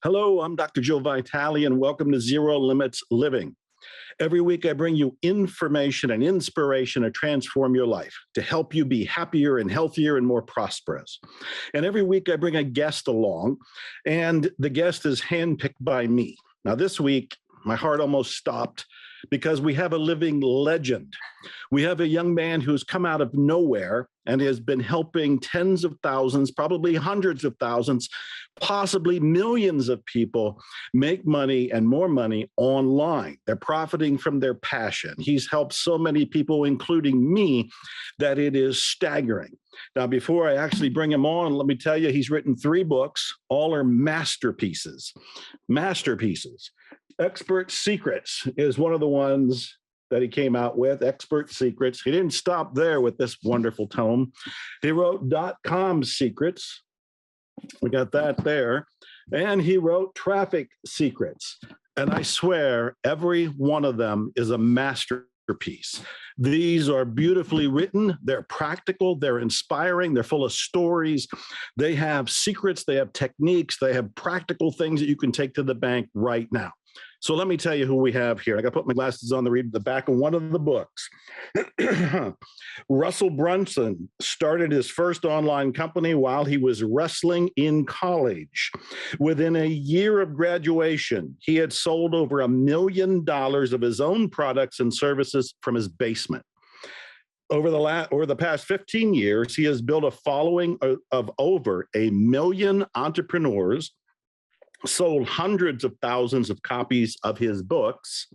Hello, I'm Dr. Joe Vitale, and welcome to Zero Limits Living. Every week, I bring you information and inspiration to transform your life, to help you be happier and healthier and more prosperous. And every week, I bring a guest along, and the guest is handpicked by me. Now, this week, my heart almost stopped because we have a living legend. We have a young man who's come out of nowhere and has been helping tens of thousands, probably hundreds of thousands, possibly millions of people make money and more money online. They're profiting from their passion. He's helped so many people, including me, that it is staggering. Now, before I actually bring him on, let me tell you, he's written 3 books. All are masterpieces. Masterpieces. Expert Secrets is one of the ones that he came out with, Expert Secrets. He didn't stop there with this wonderful tome. He wrote .com Secrets. We got that there. And he wrote Traffic Secrets. And I swear, every one of them is a masterpiece. These are beautifully written. They're practical. They're inspiring. They're full of stories. They have secrets. They have techniques. They have practical things that you can take to the bank right now. So let me tell you who we have here. I got to put my glasses on to read the back of one of the books. Russell Brunson started his first online company while he was wrestling in college. Within a year of graduation, he had sold over $1 million of his own products and services from his basement. Over the past 15 years, he has built a following of over 1 million entrepreneurs, sold hundreds of thousands of copies of his books,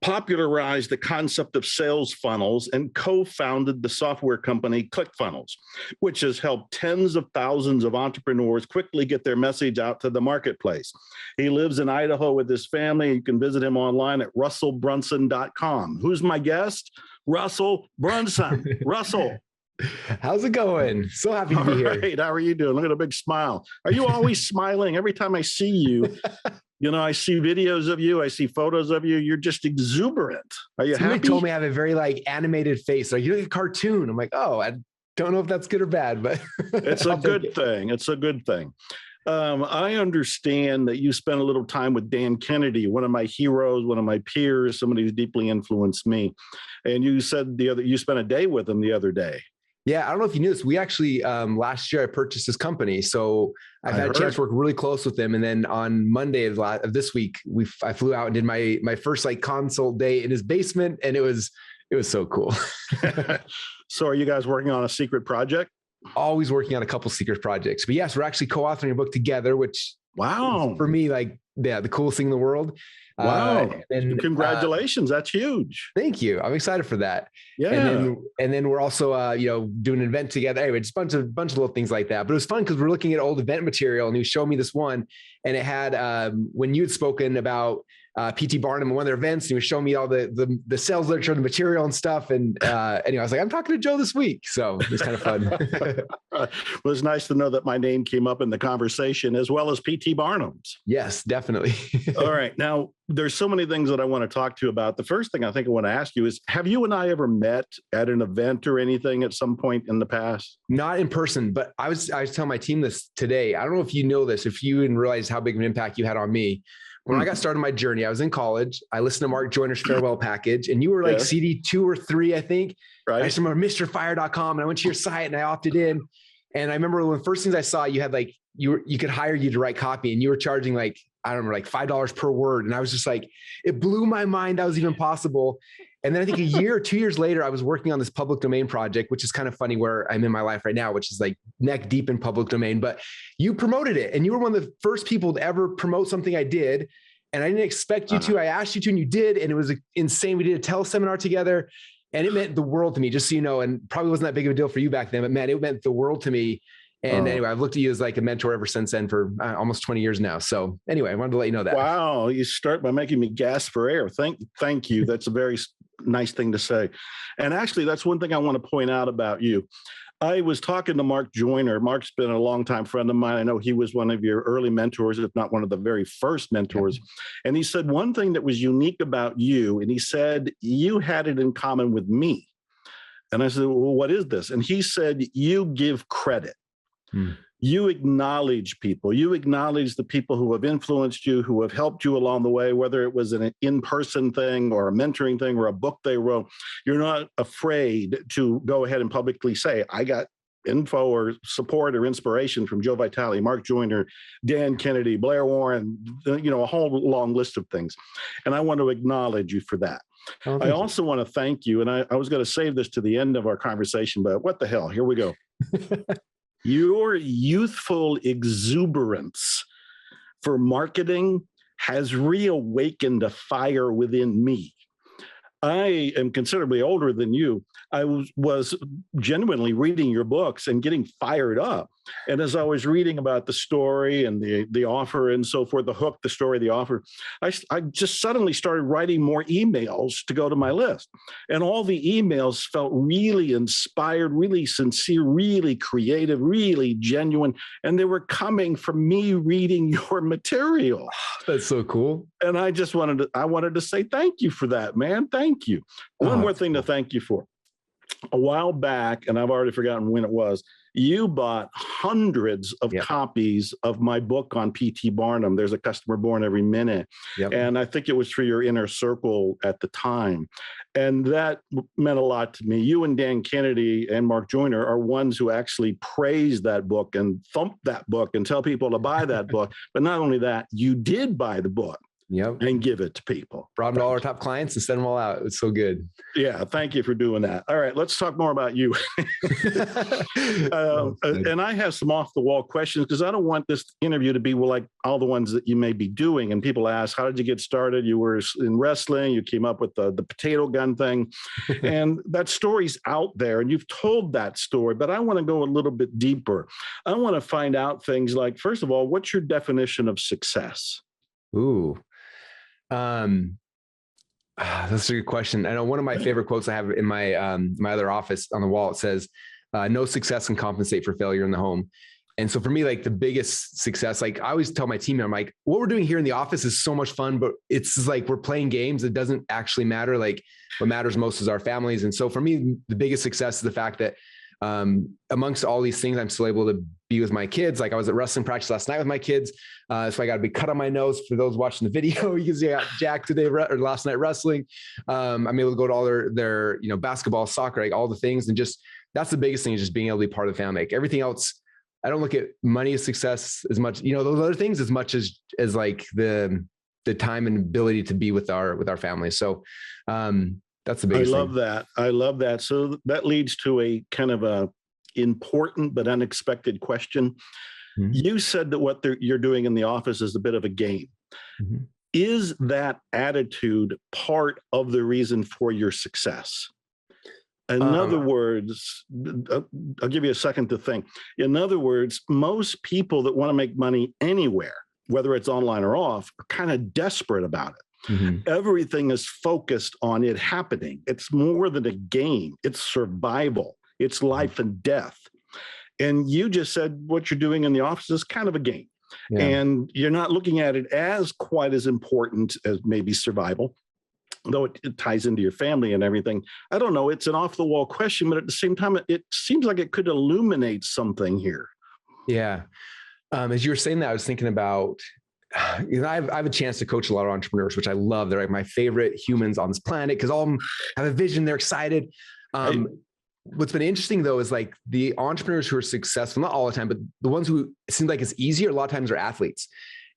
popularized the concept of sales funnels, and co-founded the software company ClickFunnels, which has helped tens of thousands of entrepreneurs quickly get their message out to the marketplace. He lives in Idaho with his family. You can visit him online at russellbrunson.com. Who's my guest? Russell Brunson. Russell. How's it going? So happy to be here. All right. How are you doing? Look at a big smile. Are you always smiling? Every time I see you, I see videos of you. I see photos of you. You're just exuberant. Are you Somebody happy? told me I have a very animated face. Like, you look like a cartoon. I'm like, oh, I don't know if that's good or bad, but it's a good thing. It's a good thing. I understand that you spent a little time with Dan Kennedy, one of my heroes, one of my peers, somebody who deeply influenced me. And you said you spent a day with him the other day. Yeah, I don't know if you knew this. We actually, last year I purchased his company. So I've had a chance to work really close with him. And then on Monday of this week, I flew out and did my first consult day in his basement. And it was so cool. So are you guys working on a secret project? Always working on a couple secret projects. But yes, we're actually co-authoring a book together, which wow, for me, the coolest thing in the world. Wow. And congratulations. That's huge. Thank you. I'm excited for that. Yeah. And then we're also, doing an event together. Anyway, just bunch of little things like that. But it was fun because we're looking at old event material and he was showing me this one and it had, when you had spoken about P.T. Barnum in one of their events, and he was showing me all the sales literature, the material and stuff. And anyway, I was like, I'm talking to Joe this week. So it was kind of fun. Well, it's nice to know that my name came up in the conversation as well as P.T. Barnum's. Yes, definitely. All right. Now, there's so many things that I want to talk to you about. The first thing I think I want to ask you is, have you and I ever met at an event or anything at some point in the past? Not in person, but I was telling my team this today. I don't know if you know this, if you didn't realize how big of an impact you had on me. When I got started my journey, I was in college. I listened to Mark Joyner's Farewell Package, and you were CD 2 or 3, I think. Right. I just remember MrFire.com, and I went to your site and I opted in. And I remember one of the first things I saw, you had you could hire you to write copy, and you were charging I don't remember, $5 per word. And I was just it blew my mind that was even possible. And then I think a year or 2 years later, I was working on this public domain project, which is kind of funny where I'm in my life right now, which is neck deep in public domain, but you promoted it. And you were one of the first people to ever promote something I did. And I didn't expect you to. I asked you to, and you did. And it was insane. We did a teleseminar together and it meant the world to me, just so you know, and probably wasn't that big of a deal for you back then, but man, it meant the world to me. And anyway, I've looked at you as a mentor ever since then for almost 20 years now. So anyway, I wanted to let you know that. Wow. You start by making me gasp for air. Thank you. That's a very nice thing to say. And actually, that's one thing I want to point out about you. I was talking to Mark Joyner. Mark's been a longtime friend of mine. I know he was one of your early mentors, if not one of the very first mentors. Yeah. And he said one thing that was unique about you, and he said, you had it in common with me. And I said, well, what is this? And he said, you give credit. You acknowledge people. You acknowledge the people who have influenced you, who have helped you along the way, whether it was an in-person thing or a mentoring thing or a book they wrote. You're not afraid to go ahead and publicly say, I got info or support or inspiration from Joe Vitale, Mark Joyner, Dan Kennedy, Blair Warren, a whole long list of things. And I want to acknowledge you for that. I also want to thank you. And I was going to save this to the end of our conversation, but what the hell? Here we go. Your youthful exuberance for marketing has reawakened a fire within me. I am considerably older than you. I was genuinely reading your books and getting fired up. And as I was reading about the story and the offer and so forth, the hook, the story, the offer, I just suddenly started writing more emails to go to my list. And all the emails felt really inspired, really sincere, really creative, really genuine. And they were coming from me reading your material. That's so cool. And I just wanted to say thank you for that, man. Thank you. One more thing to thank you for. A while back, and I've already forgotten when it was, you bought hundreds of copies of my book on P.T. Barnum. There's a customer born every minute. And I think it was for your inner circle at the time. And that meant a lot to me. You and Dan Kennedy and Mark Joyner are ones who actually praise that book and thump that book and tell people to buy that book. But not only that, you did buy the book. And give it to people. Brought them to all our top clients and sent them all out. It was so good. Yeah. Thank you for doing that. All right. Let's talk more about you. And I have some off the wall questions because I don't want this interview to be like all the ones that you may be doing. And people ask, how did you get started? You were in wrestling. You came up with the potato gun thing. And that story's out there. And you've told that story. But I want to go a little bit deeper. I want to find out things like, first of all, what's your definition of success? Ooh. That's a good question. I know one of my favorite quotes I have in my my other office on the wall, it says, no success can compensate for failure in the home. And so for me, like the biggest success, like I always tell my team, I'm like, what we're doing here in the office is so much fun, but it's just like, we're playing games. It doesn't actually matter. Like what matters most is our families. And so for me, the biggest success is the fact that amongst all these things, I'm still able to be with my kids. Like I was at wrestling practice last night with my kids. So I got a big cut on my nose for those watching the video. You can see I got jacked today or last night wrestling. I'm able to go to all their basketball, soccer, like all the things. And just, that's the biggest thing, is just being able to be part of the family. Like everything else, I don't look at money as success as much, those other things as much as like the time and ability to be with our family. So, that's the biggest thing. I love that. So that leads to a kind of a important but unexpected question. Mm-hmm. You said that what you're doing in the office is a bit of a game. Mm-hmm. Is that attitude part of the reason for your success? In other words, I'll give you a second to think. In other words, most people that want to make money anywhere, whether it's online or off, are kind of desperate about it. Mm-hmm. Everything is focused on it happening. It's more than a game. It's survival. It's life and death. And you just said what you're doing in the office is kind of a game. Yeah. And you're not looking at it as quite as important as maybe survival, though it ties into your family and everything. I don't know. It's an off the wall question, but at the same time, it seems like it could illuminate something here. Yeah. As you were saying that, I was thinking about, I have a chance to coach a lot of entrepreneurs, which I love. They're like my favorite humans on this planet because all of them have a vision. They're excited. What's been interesting though, is like the entrepreneurs who are successful, not all the time, but the ones who it seems like it's easier, a lot of times are athletes.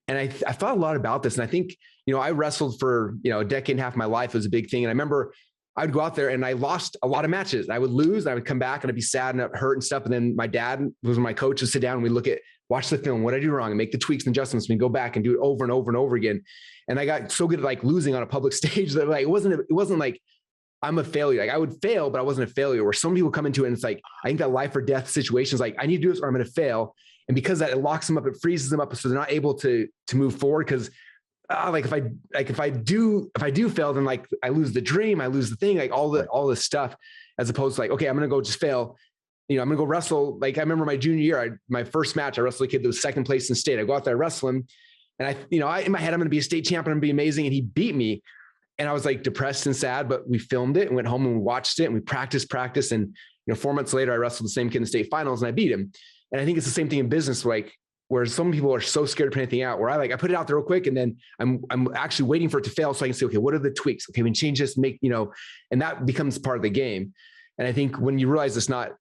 And I thought a lot about this. And I think, I wrestled for, a decade and a half of my life. It was a big thing. And I remember I'd go out there and I lost a lot of matches. I would lose, and I would come back and I'd be sad and I'd hurt and stuff. And then my dad was my coach, would sit down and we'd watch the film. What did I do wrong? And make the tweaks and adjustments. And we go back and do it over and over and over again. And I got so good at like losing on a public stage that like, it wasn't like I'm a failure. Like I would fail, but I wasn't a failure. Where some people come into it and it's like, I think that life or death situation is like, I need to do this or I'm going to fail. And because that, it locks them up, it freezes them up. So they're not able to move forward. Cause if I do fail, then like I lose the dream, I lose the thing, like all this stuff, as opposed to like, okay, I'm going to go just fail. I'm going to go wrestle. Like I remember my junior year, my first match, I wrestled a kid that was second place in state. I go out there, wrestle him. And I in my head, I'm going to be a state champion. I'm going to be amazing. And he beat me. And I was like depressed and sad, but we filmed it and went home and we watched it and we practiced. And, 4 months later, I wrestled the same kid in the state finals and I beat him. And I think it's the same thing in business, like where some people are so scared to put anything out, where I put it out there real quick. And then I'm actually waiting for it to fail so I can say, okay, what are the tweaks? Okay, we can change this, and that becomes part of the game. And I think when you realize it's not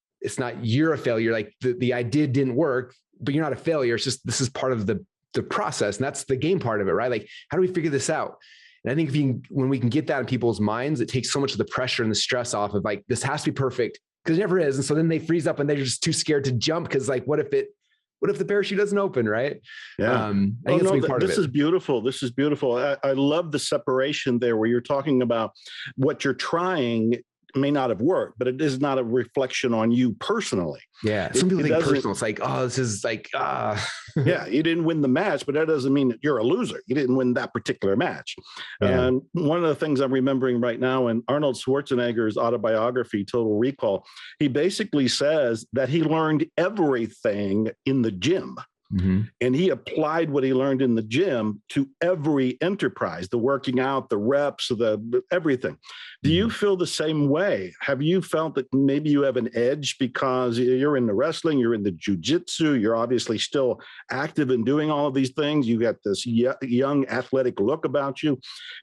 you're a failure, like the idea didn't work, but you're not a failure. It's just, this is part of the process. And that's the game part of it, right? Like, how do we figure this out? And I think when we can get that in people's minds, it takes so much of the pressure and the stress off of like, this has to be perfect, because it never is. And so then they freeze up and they're just too scared to jump. Cause like, what if the parachute doesn't open? Right. Yeah. I think that's a big part of it. This is beautiful. This is beautiful. I love the separation there where you're talking about what you're trying may not have worked, but it is not a reflection on you personally. Yeah. Some people think personal. It's like, oh, this is like, yeah, you didn't win the match, but that doesn't mean that you're a loser. You didn't win that particular match. Yeah. And one of the things I'm remembering right now in Arnold Schwarzenegger's autobiography, Total Recall, he basically says that he learned everything in the gym. Mm-hmm. And he applied what he learned in the gym to every enterprise, the working out, the reps, the everything. Do you feel the same way? Have you felt that maybe you have an edge because you're in the wrestling, you're in the jiu-jitsu, you're obviously still active in doing all of these things. You got this young athletic look about you.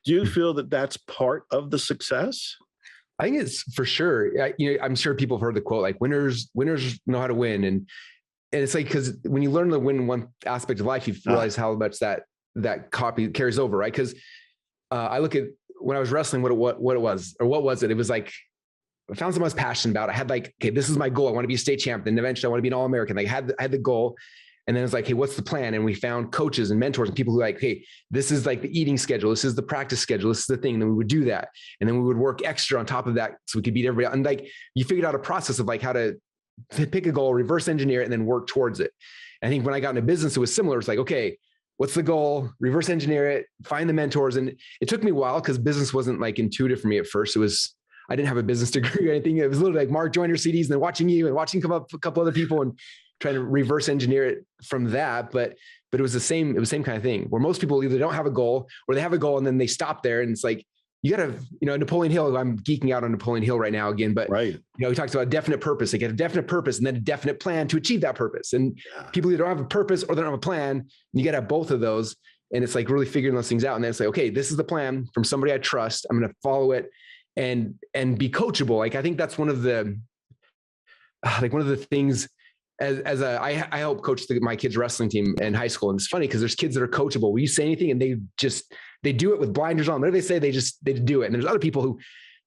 Do you feel that that's part of the success? I think it's for sure. I'm sure people have heard the quote, like winners know how to win. And it's like, because when you learn to win in one aspect of life, you realize how much that copy carries over, right? Because I look at when I was wrestling, what it was. It was like, I found something I was passionate about. I had like, okay, this is my goal. I want to be a state champion. And eventually I want to be an All-American. Like I had the goal. And then it's like, hey, what's the plan? And we found coaches and mentors and people who are like, hey, this is like the eating schedule. This is the practice schedule. This is the thing. And then we would do that. And then we would work extra on top of that so we could beat everybody. And like, you figured out a process of like how to pick a goal, reverse engineer it, and then work towards it. And I think when I got into business, it was similar. It's like, okay, what's the goal? Reverse engineer it, find the mentors. And it took me a while because business wasn't like intuitive for me at first. I didn't have a business degree or anything. It was literally like Mark Joyner CDs and then watching you and watching come up a couple other people and trying to reverse engineer it from that. But it was the same kind of thing where most people either don't have a goal or they have a goal and then they stop there. And it's like, you got to, Napoleon Hill, I'm geeking out on Napoleon Hill right now again, but right. He talks about a definite purpose. They get a definite purpose and then a definite plan to achieve that purpose. And people either don't have a purpose or they don't have a plan. You got to have both of those. And it's like really figuring those things out. And then it's like, okay, this is the plan from somebody I trust. I'm going to follow it and be coachable. Like, I think that's one of the things I help coach my kids' wrestling team in high school. And it's funny because there's kids that are coachable. Will you say anything? And they do it with blinders on. Whatever they say, they do it. And there's other people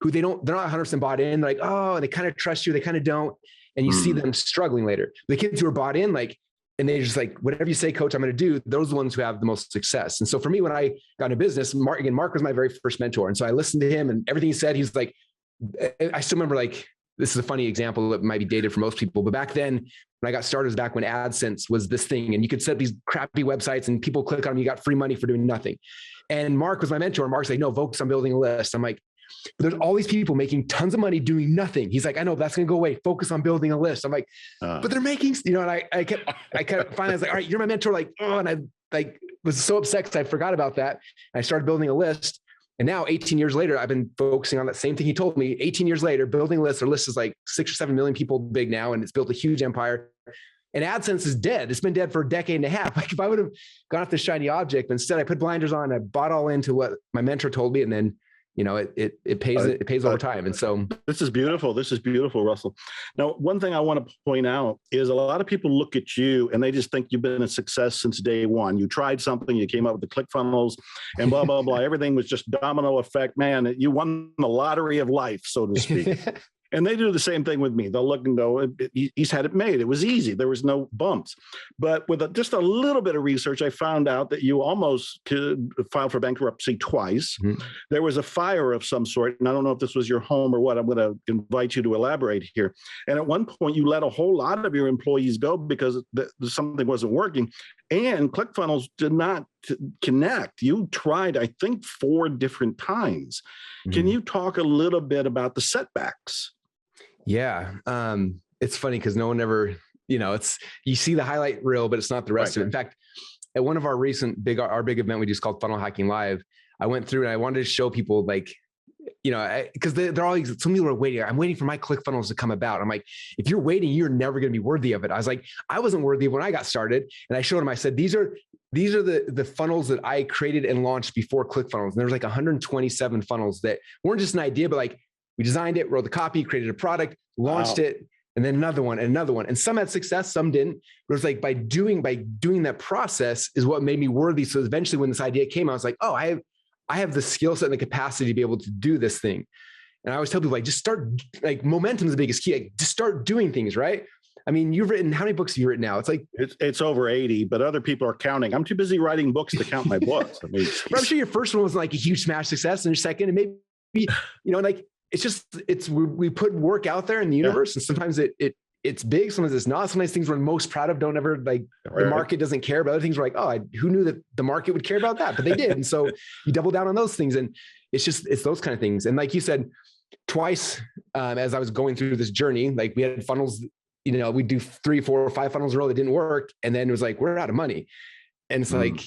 who they're not 100% bought in. They're like, oh, and they kind of trust you. They kind of don't. And you see them struggling later. The kids who are bought in, like, and they just like, whatever you say, coach, I'm going to do. Those are the ones who have the most success. And so for me, when I got into business, Mark was my very first mentor. And so I listened to him and everything he said, he's like, I still remember, like, this is a funny example that might be dated for most people, but back then when I got started was back when AdSense was this thing and you could set these crappy websites and people click on them, you got free money for doing nothing. And Mark was my mentor. Mark's like, no, focus on building a list. I'm like, but there's all these people making tons of money doing nothing. He's like, I know that's going to go away. Focus on building a list. I'm like, but they're making, and I kept finally, I was like, all right, you're my mentor. Like, oh, and I like was so upset because I forgot about that. And I started building a list. And now 18 years later, I've been focusing on that same thing he told me. 18 years later, building lists. Our list is like 6 or 7 million people big now, and it's built a huge empire. And AdSense is dead. It's been dead for a decade and a half. Like, if I would have gone off the shiny object, but instead I put blinders on, I bought all into what my mentor told me, and then it pays over time. And so this is beautiful. This is beautiful, Russell. Now, one thing I want to point out is a lot of people look at you and they just think you've been a success since day one. You tried something, you came up with the ClickFunnels and blah, blah, blah. Everything was just domino effect. Man, you won the lottery of life, so to speak. And they do the same thing with me. They'll look and go, he's had it made. It was easy. There was no bumps. But with just a little bit of research, I found out that you almost could file for bankruptcy twice. Mm-hmm. There was a fire of some sort. And I don't know if this was your home or what. I'm going to invite you to elaborate here. And at one point, you let a whole lot of your employees go because something wasn't working. And ClickFunnels did not connect. You tried, I think, 4 different times. Mm-hmm. Can you talk a little bit about the setbacks? Yeah. It's funny because no one ever, you see the highlight reel, but it's not the rest of it. In fact, at one of our recent big event we just called Funnel Hacking Live, I went through and I wanted to show people, like, because they're all, some people are waiting. I'm waiting for my ClickFunnels to come about. I'm like, if you're waiting, you're never going to be worthy of it. I was like, I wasn't worthy when I got started. And I showed them, I said, these are the funnels that I created and launched before ClickFunnels. And there was like 127 funnels that weren't just an idea, but like we designed it, wrote the copy, created a product, launched it, and then another one and another one. And some had success, some didn't. But it was like by doing that process is what made me worthy. So eventually when this idea came, I was like, oh, I have the skill set and the capacity to be able to do this thing. And I always tell people, like, just start, like, momentum is the biggest key. Like, just start doing things, right? I mean, you've written, how many books have you written now? It's like, it's over 80, but other people are counting. I'm too busy writing books to count my books. I mean, but I'm sure your first one was like a huge smash success, and your second, and maybe, like, we put work out there in the universe, and sometimes it's big, sometimes it's not. Sometimes things we're most proud of don't ever, like, the market doesn't care, but other things we're like, oh, who knew that the market would care about that? But they did. And so you double down on those things. And it's those kind of things. And like you said, twice, as I was going through this journey, like, we had funnels, we'd do 3, 4, or 5 funnels in a row that didn't work. And then it was like, we're out of money. And it's like,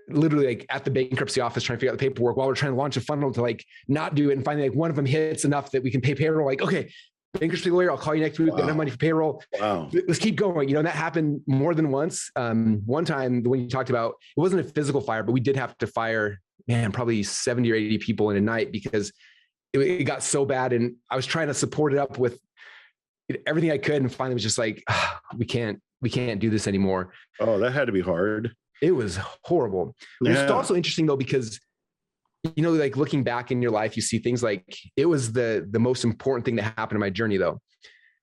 literally, like, at the bankruptcy office trying to figure out the paperwork while we're trying to launch a funnel to, like, not do it. And finally, like, one of them hits enough that we can pay payroll. Like, okay, bankruptcy lawyer, I'll call you next week. Got enough money for payroll. Wow. Let's keep going. And that happened more than once. One time, the one you talked about, it wasn't a physical fire, but we did have to fire, probably 70 or 80 people in a night because it got so bad. And I was trying to support it up with everything I could. And finally it was just like, we can't do this anymore. Oh, that had to be hard. It was horrible. Yeah. It's also interesting though, because like, looking back in your life, you see things like, it was the most important thing that happened in my journey though.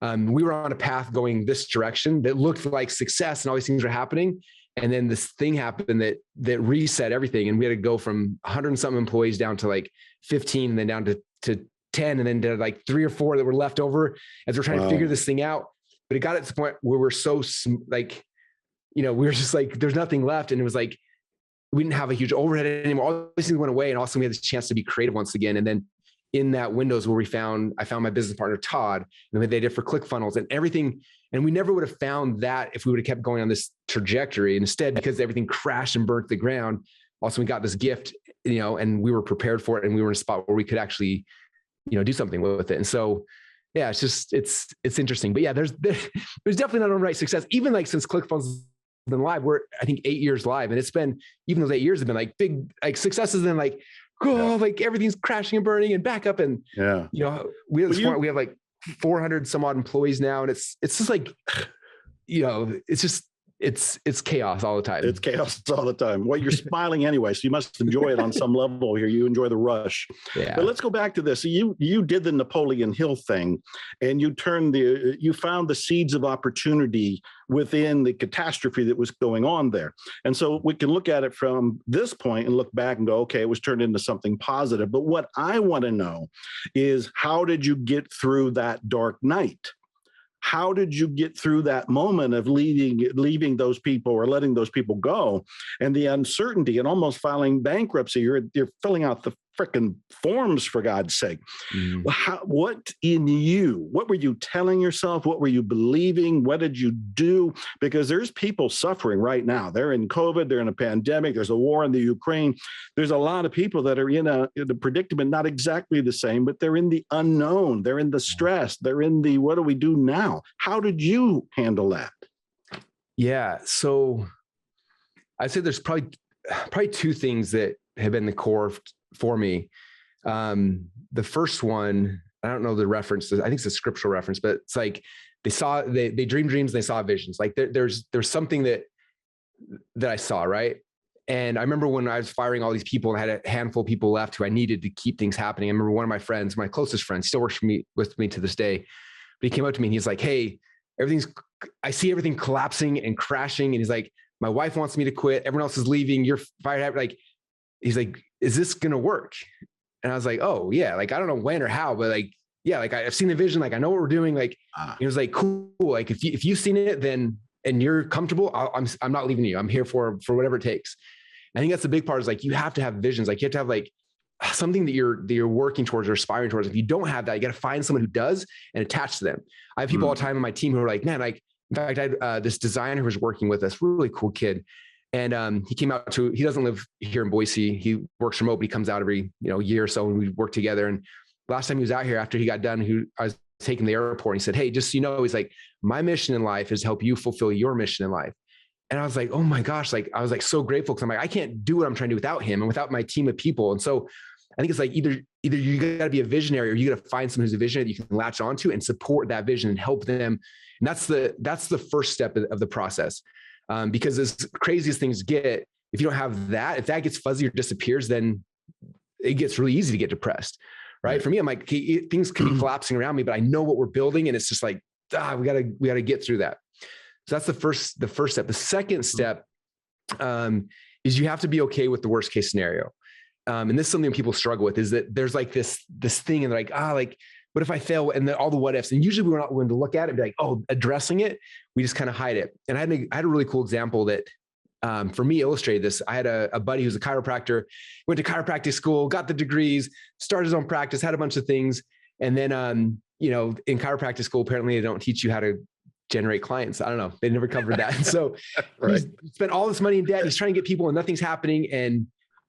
We were on a path going this direction that looked like success and all these things were happening. And then this thing happened that reset everything. And we had to go from 100 and something employees down to like 15, and then down to 10, and then to like 3 or 4 that were left over as we're trying to figure this thing out. But it got at the point where we're so like, we were just like, there's nothing left. And it was like, we didn't have a huge overhead anymore. All these things went away. And also we had this chance to be creative once again. And then in that windows where I found my business partner, Todd, and what they did for ClickFunnels and everything. And we never would have found that if we would have kept going on this trajectory. And instead, because everything crashed and burnt to the ground, also we got this gift, and we were prepared for it. And we were in a spot where we could actually, do something with it. And so, yeah, it's interesting, but yeah, there's definitely not overnight success. Even like since ClickFunnels been live, we're, I think, 8 years live. And it's been, even those 8 years have been like big, like, successes and like, like everything's crashing and burning and back up. And, we have this point, we have like 400 some odd employees now. And it's just like, it's just, it's chaos all the time. It's chaos all the time. Well, you're smiling anyway, so you must enjoy it on some level here. You enjoy the rush. Yeah. But let's go back to this. So you did the Napoleon Hill thing, and you found the seeds of opportunity within the catastrophe that was going on there. And so we can look at it from this point and look back and go, okay, it was turned into something positive. But what I want to know is, how did you get through that dark night? How did you get through that moment of leaving those people or letting those people go, and the uncertainty and almost filing bankruptcy? You're filling out the frickin' forms, for God's sake. Mm. What were you telling yourself? What were you believing? What did you do? Because there's people suffering right now. They're in COVID, they're in a pandemic, there's a war in the Ukraine. There's a lot of people that are in the predicament, not exactly the same, but they're in the unknown. They're in the stress. They're in the, what do we do now? How did you handle that? Yeah. So I'd say there's probably 2 things that have been the core for me. The first one, I don't know the reference, I think it's a scriptural reference, but it's like they dreamed dreams, and they saw visions. Like there's something that I saw, right? And I remember when I was firing all these people and I had a handful of people left who I needed to keep things happening. I remember one of my friends, my closest friends, still works with me to this day, but he came up to me and he's like, hey, I see everything collapsing and crashing. And he's like, my wife wants me to quit. Everyone else is leaving. You're fired. Like, he's like, is this going to work? And I was like, oh yeah. Like, I don't know when or how, but like, yeah, like I've seen the vision. Like, I know what we're doing. Like, he was like, cool. Like if you've seen it, then, and you're comfortable, I'm not leaving you. I'm here for whatever it takes. I think that's the big part, is like, you have to have visions. Like, you have to have like something that you're working towards or aspiring towards. If you don't have that, you got to find someone who does and attach to them. I have people all the time in my team who are like, man, like, in fact, I had this designer who was working with us, really cool kid. And he came out he doesn't live here in Boise. He works remote, but he comes out every, year or so, and we work together. And last time he was out here after he got done, I was taking the airport, and he said, "Hey, just so you know," he's like, "my mission in life is to help you fulfill your mission in life." And I was like, oh my gosh, I was so grateful, because I'm like, I can't do what I'm trying to do without him and without my team of people. And so I think it's like either you got to be a visionary, or you got to find someone who's a visionary that you can latch onto and support that vision and help them. And that's the first step of the process. Because as crazy as things get, if you don't have that, if that gets fuzzy or disappears, then it gets really easy to get depressed. Right. For me, I'm like, okay, things can be collapsing around me, but I know what we're building. And it's just like, we gotta get through that. So that's the first step. The second step is you have to be okay with the worst case scenario. And this is something people struggle with, is that there's like this thing, and they're like, what if I fail? And then all the what ifs, and usually we're not willing to look at it and be like, oh, addressing it, we just kind of hide it. And I had a really cool example that for me illustrated this. I had a buddy who's a chiropractor, went to chiropractic school, got the degrees, started his own practice, had a bunch of things. And then, in chiropractic school, apparently they don't teach you how to generate clients. I don't know. They never covered that. And so right. He's spent all this money in debt. He's trying to get people and nothing's happening.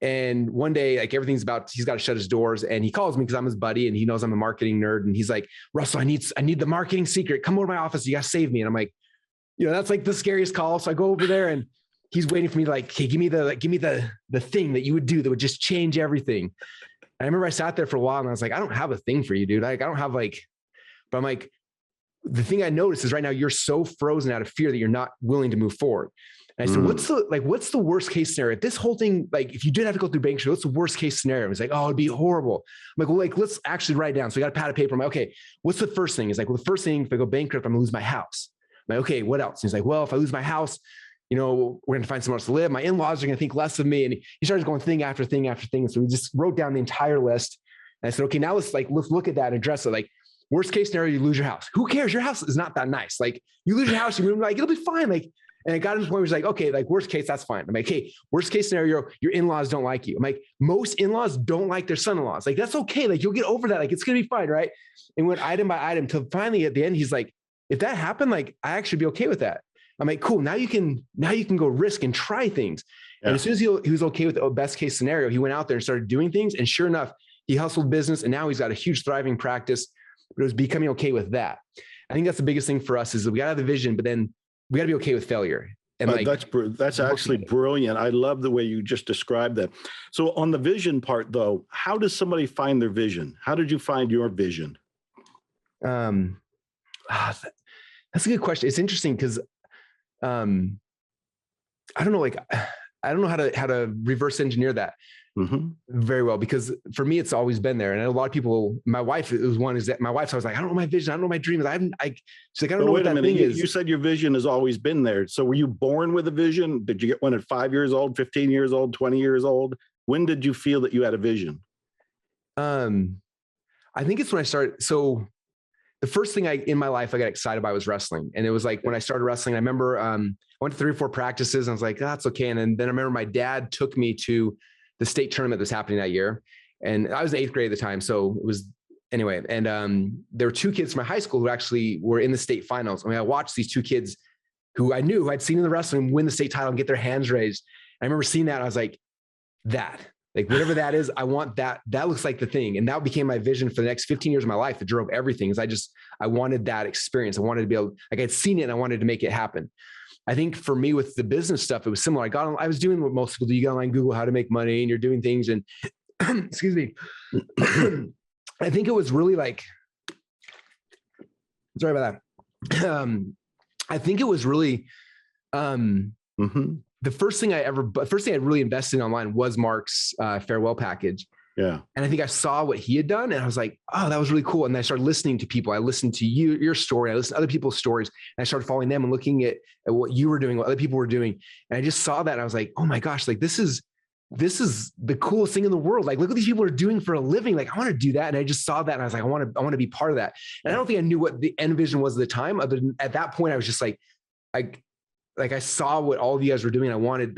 And one day, like he's got to shut his doors, and he calls me because I'm his buddy and he knows I'm a marketing nerd. And he's like, "Russell, I need the marketing secret. Come over to my office. You got to save me." And I'm like, that's like the scariest call. So I go over there, and he's waiting for me to like, "Hey, give me the thing that you would do that would just change everything." And I remember I sat there for a while, and I was like, "I don't have a thing for you, dude. Like, I don't have but I'm like, the thing I noticed is right now you're so frozen out of fear that you're not willing to move forward." And I said, what's the worst case scenario? If this whole thing, like if you did have to go through bankruptcy, what's the worst case scenario? He's like, "Oh, it'd be horrible." I'm like, well, let's actually write it down. So we got a pad of paper. I'm like, "Okay, what's the first thing?" He's like, "Well, the first thing, if I go bankrupt, I'm gonna lose my house." I'm like, "Okay, what else?" And he's like, "Well, if I lose my house, we're going to find somewhere else to live. My in-laws are going to think less of me." And he started going thing after thing after thing. So we just wrote down the entire list. And I said, "Okay, now let's look at that and address it. Like, worst case scenario, you lose your house. Who cares? Your house is not that nice. Like, you lose your house, it'll be fine." Like, and it got to the point where he's like, "Okay, like worst case, that's fine." I'm like, "Hey, worst case scenario, your in-laws don't like you." I'm like, "Most in-laws don't like their son-in-laws. Like, that's okay. Like, you'll get over that. Like, it's going to be fine." Right. And went item by item till finally at the end, he's like, "If that happened, like, I actually be okay with that." I'm like, "Cool. Now you can go risk and try things." Yeah. And as soon as he was okay with the best case scenario, he went out there and started doing things. And sure enough, he hustled business, and now he's got a huge thriving practice, but it was becoming okay with that. I think that's the biggest thing for us, is that we got to have the vision, but then we got to be okay with failure. And that's actually brilliant. I love the way you just described that. So on the vision part though, how does somebody find their vision? How did you find your vision? That's a good question. It's interesting because I don't know, I don't know how to reverse engineer that very well, because for me, it's always been there. And a lot of people, my wife, it was one is that my wife's always like, "I don't know my vision. I don't know my dreams. She's like, I don't know what that thing is." You said your vision has always been there. So were you born with a vision? Did you get one at 5 years old, 15 years old, 20 years old? When did you feel that you had a vision? I think it's when I started. So the first thing in my life I got excited about was wrestling. And it was like when I started wrestling, I remember I went to 3 or 4 practices, and I was like, "That's okay." And then I remember my dad took me to the state tournament that was happening that year. And I was in 8th grade at the time. So it was anyway. And there were 2 kids from my high school who actually were in the state finals. I mean, I watched these 2 kids who I knew, who I'd seen in the wrestling, win the state title and get their hands raised. I remember seeing that. And I was like, whatever that is, I want that. That looks like the thing. And that became my vision for the next 15 years of my life that drove everything. Is I wanted that experience. I wanted to be able, like, I'd seen it and I wanted to make it happen. I think for me with the business stuff, it was similar. I was doing what most people do. You go online, Google how to make money, and you're doing things. And excuse me, I think it was really like, sorry about that. I think it was really the first thing I really invested in online was Mark's farewell package. Yeah. And I think I saw what he had done, and I was like, "Oh, that was really cool." And then I started listening to people. I listened to your story. I listened to other people's stories, and I started following them and looking at what you were doing, what other people were doing. And I just saw that, and I was like, "Oh my gosh, like this is the coolest thing in the world. Like, look what these people are doing for a living. Like, I want to do that." And I just saw that, and I was like, I want to be part of that. And I don't think I knew what the end vision was at the time, other than at that point, I was just like, I saw what all of you guys were doing. And I wanted,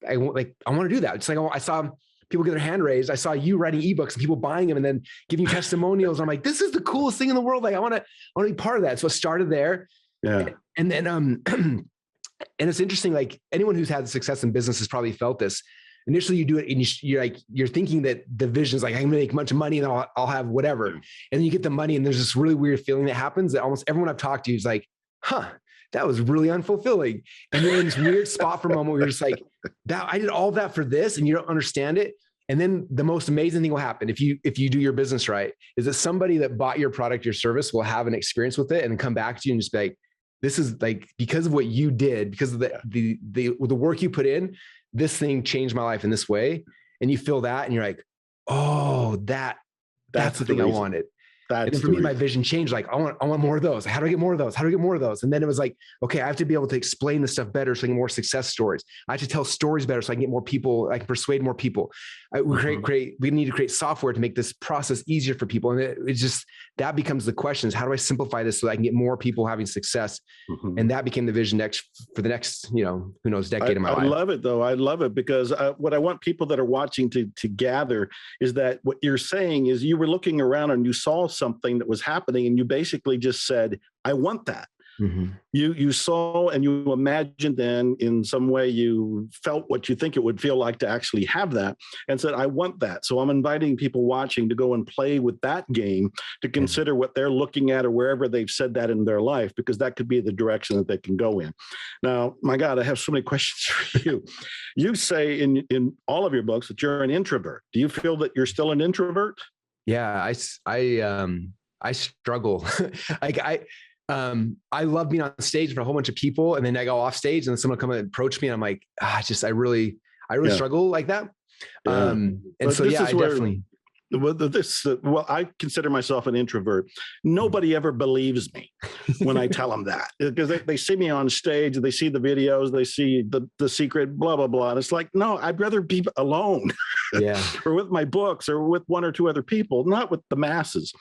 I want to do that. It's like, I saw people get their hand raised. I saw you writing ebooks and people buying them and then giving testimonials. I'm like, this is the coolest thing in the world. Like, I want to be part of that. So I started there. Yeah. And then, And it's interesting, like anyone who's had success in business has probably felt this. Initially you do it and you're thinking that the vision is like, I'm going to make a bunch of money and I'll have whatever. And then you get the money and there's this really weird feeling that happens that almost everyone I've talked to is like, that was really unfulfilling. And you're in this weird spot for a moment where you're just like, that I did all that for this and you don't understand it. And then the most amazing thing will happen if you do your business right, is that somebody that bought your product, your service will have an experience with it and then come back to you and just be like, this is like, because of what you did, because of the work you put in, this thing changed my life in this way. And you feel that and you're like, oh, that's the thing I wanted. And then for me, my vision changed. Like, I want more of those. How do I get more of those? How do I get more of those? And then it was like, okay, I have to be able to explain this stuff better so I can get more success stories. I have to tell stories better so I can get more people. I can persuade more people. We need to create software to make this process easier for people. And it's just, that becomes the question is, how do I simplify this so that I can get more people having success? And that became the vision for the next, who knows, decade of my life. I love it though. I love it because what I want people that are watching to gather is that what you're saying is you were looking around and you saw something that was happening and you basically just said, I want that. You saw and you imagined, then in some way you felt what you think it would feel like to actually have that and said, I want that. So I'm inviting people watching to go and play with that game, to consider what they're looking at or wherever they've said that in their life, because that could be the direction that they can go in. Now, my God, I have so many questions for you. You say in all of your books that you're an introvert. Do you feel that you're still an introvert? Yeah, I struggle. I love being on stage for a whole bunch of people, and then I go off stage and then someone come and approach me and I'm like, I really struggle like that. And but so, I definitely. Well, I consider myself an introvert. Nobody ever believes me when I tell them that, because they see me on stage, they see the videos, they see the secret, blah, blah, blah. And it's like, no, I'd rather be alone or with my books or with one or two other people, not with the masses.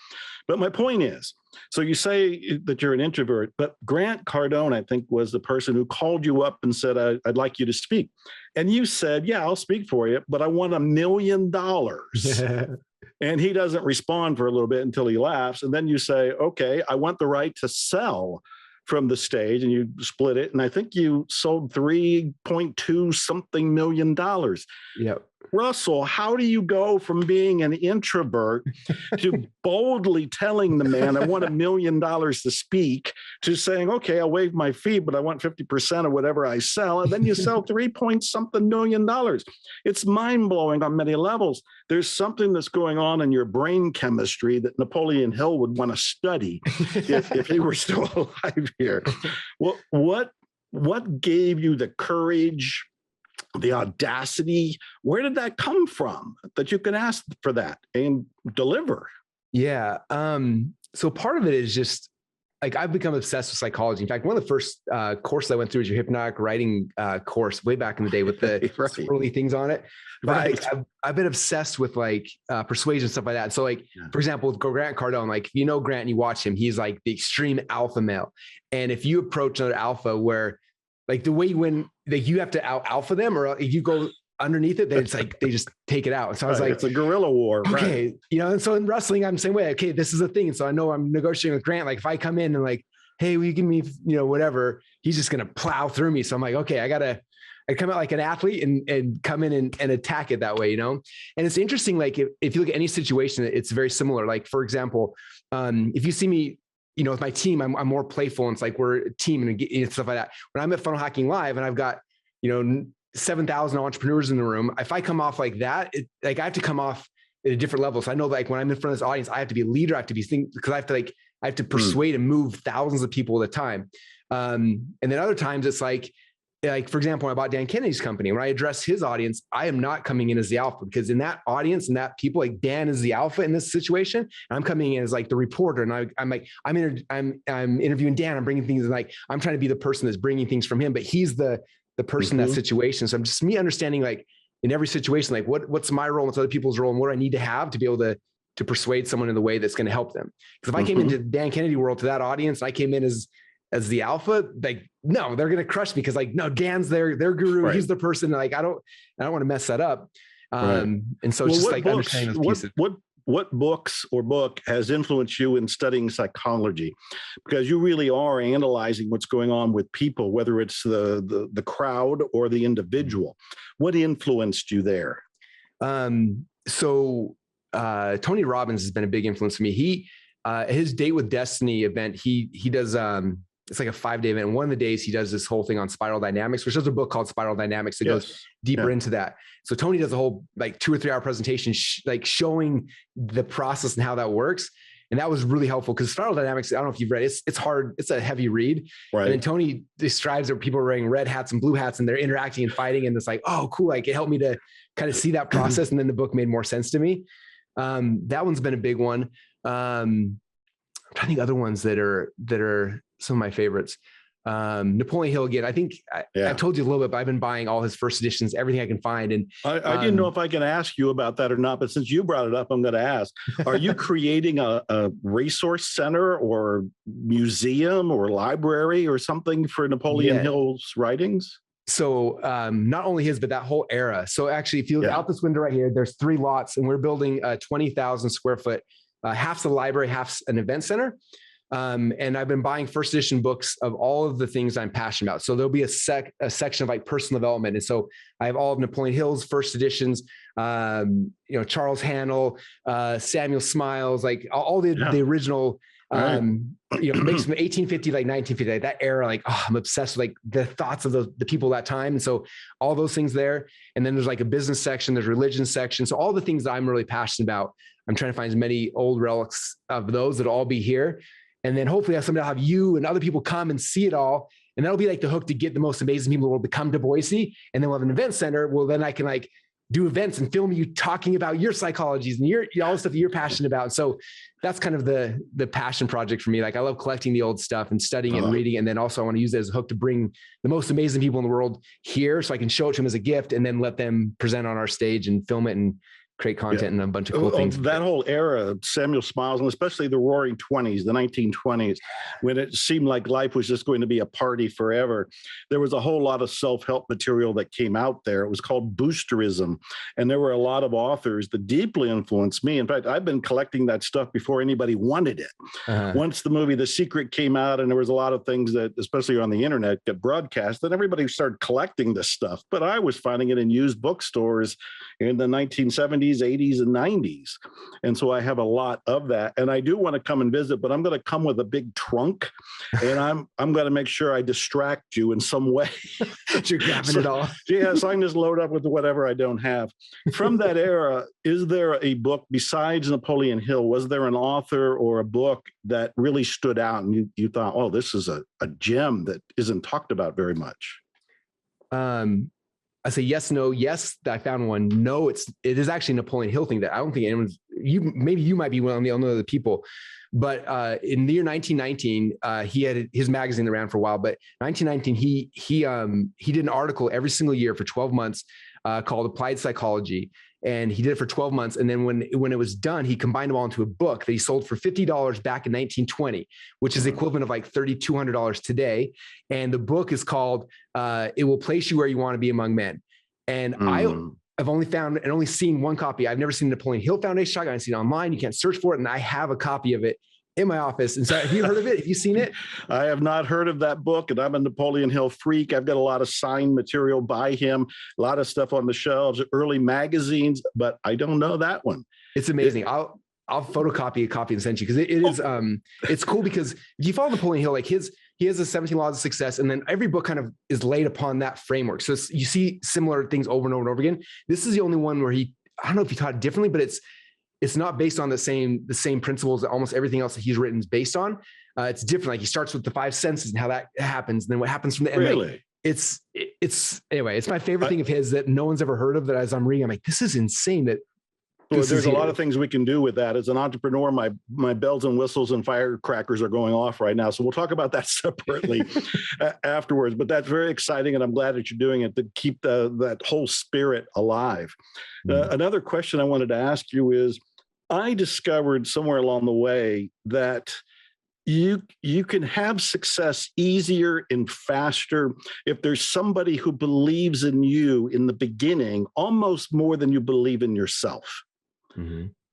But my point is, so you say that you're an introvert, but Grant Cardone, I think, was the person who called you up and said, I'd like you to speak. And you said, yeah, I'll speak for you, but I want $1 million. And he doesn't respond for a little bit until he laughs. And then you say, okay, I want the right to sell from the stage, and you split it. And I think you sold $3.2 something million. Yep. Russell, how do you go from being an introvert to boldly telling the man, I want $1 million to speak, to saying, okay, I'll waive my fee, but I want 50% of whatever I sell. And then you sell $3 something million. It's mind blowing on many levels. There's something that's going on in your brain chemistry that Napoleon Hill would want to study if he were still alive here. What gave you the courage, the audacity? Where did that come from that you can ask for that and deliver? Yeah. So part of it is just like, I've become obsessed with psychology. In fact, one of the first courses I went through was your hypnotic writing course way back in the day with the early things on it. But I've been obsessed with like persuasion, stuff like that. So like, for example, with Grant Cardone, like, Grant and you watch him, he's like the extreme alpha male. And if you approach another alpha where like the way when like you have to out alpha them, or if you go underneath it, then it's like they just take it out. And so I was like, it's a guerrilla war. Okay. And so in wrestling, I'm the same way. Okay, this is a thing. And so I know I'm negotiating with Grant. Like if I come in and like, hey, will you give me, whatever, he's just going to plow through me. So I'm like, okay, I come out like an athlete and come in and attack it that way, And it's interesting. Like if you look at any situation, it's very similar. Like for example, if you see me, with my team, I'm more playful, and it's like we're a team and stuff like that. When I'm at Funnel Hacking Live and I've got, 7,000 entrepreneurs in the room, if I come off like that, I have to come off at a different level. So I know like when I'm in front of this audience, I have to be a leader. I have to be thinking, because I have to persuade and move thousands of people at a time. And then other times it's like, for example, when I bought Dan Kennedy's company, when I address his audience, I am not coming in as the alpha, because in that audience and that people, like Dan is the alpha in this situation. And I'm coming in as like the reporter. And I'm interviewing Dan. I'm bringing things, and like, I'm trying to be the person that's bringing things from him, but he's the person in that situation. So I'm just me understanding, like in every situation, like what's my role, what's other people's role, and what I need to have to be able to persuade someone in the way that's going to help them. Because if I came into Dan Kennedy world to that audience, I came in as the alpha, like, no, they're going to crush me. Cause like, no, Dan's their guru. Right. He's the person. Like, I don't want to mess that up. And so it's just like understanding those pieces. what books or book has influenced you in studying psychology? Because you really are analyzing what's going on with people, whether it's the crowd or the individual. What influenced you there? So Tony Robbins has been a big influence for me. His Date with Destiny event, he does, it's like a 5-day event. And one of the days he does this whole thing on spiral dynamics, which is a book called Spiral Dynamics that goes deeper into that. So Tony does a whole like 2 or 3 hour presentation, like showing the process and how that works. And that was really helpful because Spiral Dynamics, I don't know if you've read it, it's hard. It's a heavy read. Right. And then Tony describes that people are wearing red hats and blue hats and they're interacting and fighting. And it's like, oh, cool. Like it helped me to kind of see that process. And then the book made more sense to me. That one's been a big one. I'm trying to think other ones that are some of my favorites. Napoleon Hill again. I think I told you a little bit, but I've been buying all his first editions, everything I can find. And I didn't know if I can ask you about that or not, but since you brought it up, I'm going to ask, are you creating a resource center or museum or library or something for Napoleon Hill's writings? So not only his, but that whole era. So actually, if you look out this window right here, there's 3 lots and we're building a 20,000 square foot, half's the library, half's an event center. And I've been buying first edition books of all of the things I'm passionate about. So there'll be a section of like personal development. And so I have all of Napoleon Hill's first editions, Charles Hannell, Samuel Smiles, like all the original, makes from 1850, like 1950, like that era, like, I'm obsessed with like the thoughts of the people that time. And so all those things there. And then there's like a business section, there's religion section. So all the things that I'm really passionate about, I'm trying to find as many old relics of those that'll all be here. And then hopefully someday I'll have you and other people come and see it all. And that'll be like the hook to get the most amazing people in the world to come to Boise. And then we'll have an event center. Well, then I can like do events and film you talking about your psychologies and all the stuff that you're passionate about. So that's kind of the passion project for me. Like I love collecting the old stuff and studying and reading. And then also I want to use it as a hook to bring the most amazing people in the world here so I can show it to them as a gift and then let them present on our stage and film it and create content and a bunch of cool things. That whole era, Samuel Smiles, and especially the roaring 20s, the 1920s, when it seemed like life was just going to be a party forever, there was a whole lot of self-help material that came out there. It was called boosterism. And there were a lot of authors that deeply influenced me. In fact, I've been collecting that stuff before anybody wanted it. Once the movie The Secret came out, and there was a lot of things that, especially on the internet, get broadcast, then everybody started collecting this stuff. But I was finding it in used bookstores in the 1970s, 80s, and 90s. And so I have a lot of that. And I do want to come and visit, but I'm going to come with a big trunk and I'm going to make sure I distract you in some way. You're grabbing it all. Yeah, so I can just load up with whatever I don't have. From that era, is there a book besides Napoleon Hill? Was there an author or a book that really stood out and you thought, oh, this is a gem that isn't talked about very much? I say yes, no, yes, I found one. No, it is actually a Napoleon Hill thing that I don't think anyone's, maybe you might be one of the other people, but in the year 1919, he had his magazine around for a while, but 1919, he did an article every single year for 12 months called Applied Psychology. And he did it for 12 months. And then when it was done, he combined them all into a book that he sold for $50 back in 1920, which is the equivalent of like $3,200 today. And the book is called It Will Place You Where You Want to Be Among Men. And I've only seen one copy. I've never seen the Napoleon Hill Foundation. I've seen it online. You can't search for it. And I have a copy of it in my office. And so have you heard of it? Have you seen it? I have not heard of that book, and I'm a Napoleon Hill freak. I've got a lot of signed material by him, a lot of stuff on the shelves, early magazines, but I don't know that one. It's amazing. I'll photocopy a copy and send you because it is, it's cool because if you follow Napoleon Hill, like he has the 17 laws of success. And then every book kind of is laid upon that framework. So you see similar things over and over and over again. This is the only one where I don't know if he taught it differently, but it's not based on the same principles that almost everything else that he's written is based on. It's different. Like he starts with the 5 senses and how that happens. And then what happens from the end. Really? Like, anyway, it's my favorite thing of his that no one's ever heard of that as I'm reading, I'm like, this is insane that. Well, there's a lot of things we can do with that. As an entrepreneur, my bells and whistles and firecrackers are going off right now. So we'll talk about that separately afterwards. But that's very exciting, and I'm glad that you're doing it to keep that whole spirit alive. Another question I wanted to ask you is, I discovered somewhere along the way that you can have success easier and faster if there's somebody who believes in you in the beginning, almost more than you believe in yourself.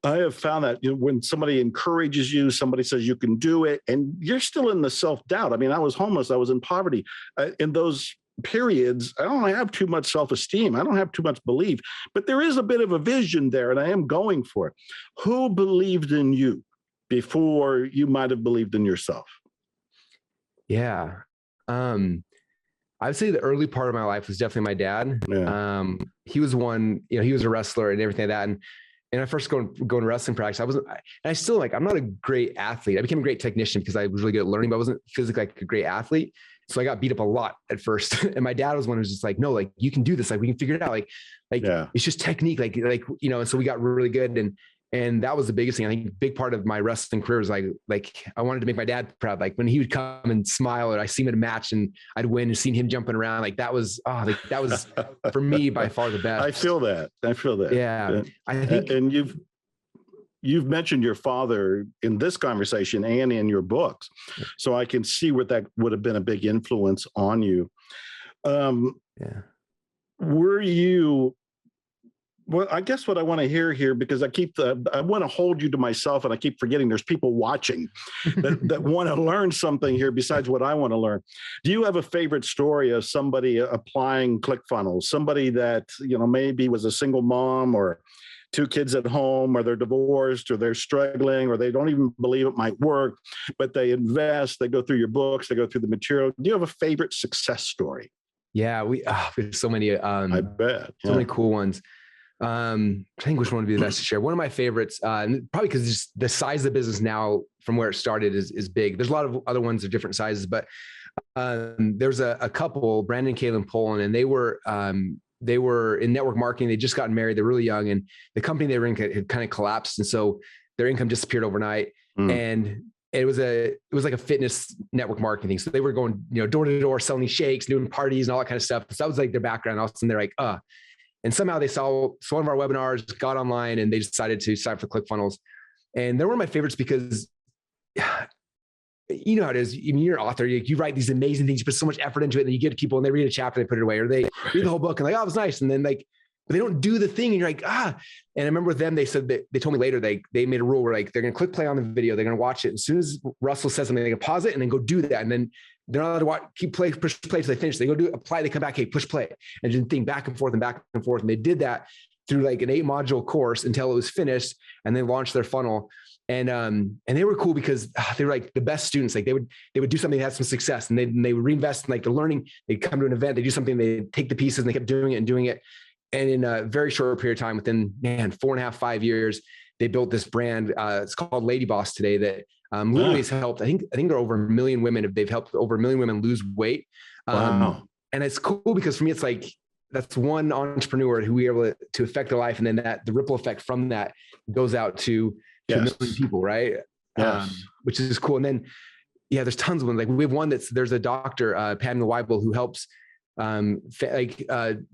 I have found that when somebody encourages you, somebody says you can do it, and you're still in the self-doubt. I mean, I was homeless, I was in poverty. In those periods, I don't have too much self-esteem. I don't have too much belief, but there is a bit of a vision there, and I am going for it. Who believed in you before you might have believed in yourself? Yeah. I would say the early part of my life was definitely my dad. Yeah. He was one, he was a wrestler and everything like that. And I first going to wrestling practice, and I still like, I'm not a great athlete. I became a great technician because I was really good at learning, but I wasn't physically like a great athlete. So I got beat up a lot at first. And my dad was one who was just like, no, like you can do this. Like we can figure it out. Like Yeah. it's just technique. And so we got really good. And that was the biggest thing. I think a big part of my wrestling career was like I wanted to make my dad proud. Like when he would come and smile, or I see him at a match and I'd win, and seeing him jumping around, like that was for me by far the best. I feel that. Yeah. I think, and you've mentioned your father in this conversation and in your books, so I can see what that would have been a big influence on you. Were you? Well, I guess what I want to hear here, because I want to hold you to myself, and I keep forgetting there's people watching that want to learn something here besides what I want to learn. Do you have a favorite story of somebody applying ClickFunnels? Somebody that, maybe was a single mom or two kids at home, or they're divorced, or they're struggling, or they don't even believe it might work, but they invest, they go through your books, they go through the material. Do you have a favorite success story? Yeah, we have so many, I bet. So many cool ones. I think which one would be the best to share. One of my favorites, and probably because just the size of the business now from where it started is big. There's a lot of other ones of different sizes, but there's a couple, Brandon and Kaylin Poland, and they were in network marketing. They just gotten married. They're really young, and the company they were in had kind of collapsed, and so their income disappeared overnight. And it was like a fitness network marketing thing. So they were going, door to door, selling shakes, doing parties and all that kind of stuff. So that was like their background. All of a sudden they're like, and somehow they saw one of our webinars, got online, and they decided to sign up for ClickFunnels. And they're one of my favorites because you know how it is. I mean, you're an author, you write these amazing things, you put so much effort into it, and then you get to people and they read a chapter, they put it away, or they read the whole book and like, oh, it was nice. And then but they don't do the thing. And you're like, And I remember with them, they said that they told me later, they made a rule where like, they're going to click play on the video. They're going to watch it. As soon as Russell says something, they can pause it and then go do that. And then they're not allowed to watch, push play till they finish. They go apply, they come back, hey, push play, and just think back and forth and back and forth. And they did that through like an 8-module course until it was finished, and they launched their funnel. And they were cool because they were like the best students. Like they would do something that had some success, and they would reinvest in like the learning. They'd come to an event, they do something, they take the pieces, and they kept doing it. And in a very short period of time, within 4.5, 5 years, they built this brand. It's called Lady Boss today, that literally has helped. I think there are over 1 million women. They've helped over 1 million women lose weight. Wow. And it's cool because for me, it's like, that's one entrepreneur who we were able to affect their life. And then the ripple effect from that goes out to 1 million people. Right. Yes. Which is cool. And then, there's tons of them. Like we have one there's a doctor, Pamela Weibel, who helps